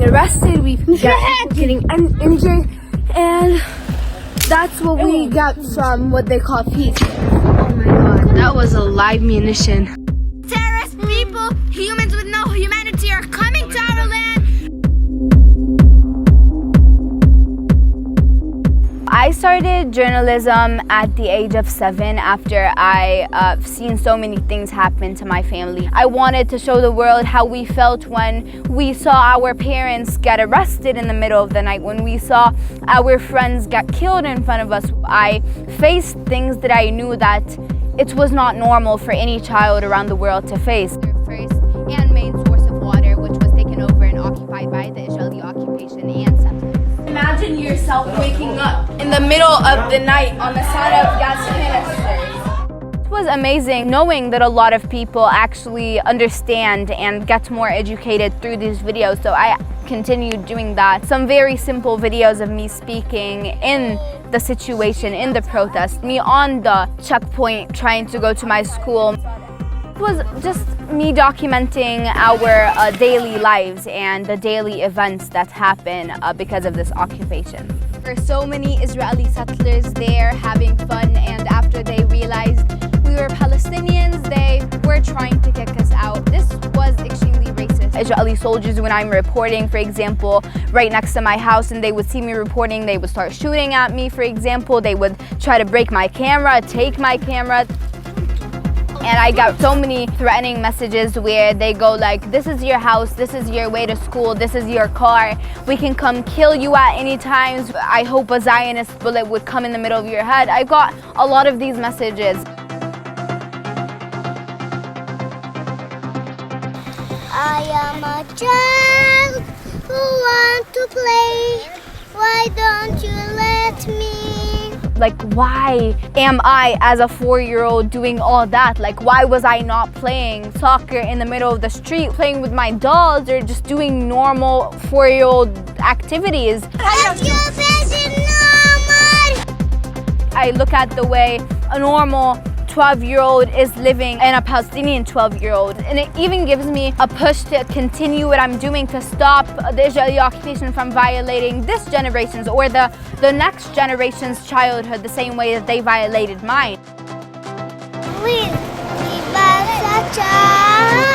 arrested, we get getting injured, and that's what we got from what they call peace. Oh my god, that was a live munition. Terrorist people, humans with no humanity are coming to our land. I started journalism at the age of 7 after I've seen so many things happen to my family. I wanted to show the world how we felt when we saw our parents get arrested in the middle of the night, when we saw our friends get killed in front of us. I faced things that I knew that it was not normal for any child around the world to face. Their first and main source of water, which was taken over and occupied by the Israeli occupation and settlers. Imagine yourself waking up in the middle of the night on the sound of gas canisters. It was amazing knowing that a lot of people actually understand and get more educated through these videos, so I continued doing that. Some very simple videos of me speaking in the situation, in the protest, me on the checkpoint trying to go to my school. It was just me documenting our daily lives and the daily events that happen because of this occupation. There were so many Israeli settlers there having fun, and after they realized we were Palestinians, they were trying to kick us out. This was extremely racist. Israeli soldiers, when I'm reporting, for example, right next to my house, and they would see me reporting, they would start shooting at me, for example. They would try to break my camera, take my camera. And I got so many threatening messages where they go like, this is your house, this is your way to school, this is your car, we can come kill you at any time. I hope a Zionist bullet would come in the middle of your head. I got a lot of these messages. I am a child who wants to play. Why don't you let me? Like, why am I, as a 4-year-old, doing all that? Like, why was I not playing soccer in the middle of the street, playing with my dolls, or just doing normal 4-year-old activities? I look at the way a normal 12-year-old is living and a Palestinian 12-year-old. And it even gives me a push to continue what I'm doing to stop the Israeli occupation from violating this generation's or the next generation's childhood the same way that they violated mine. Please, give us a chance.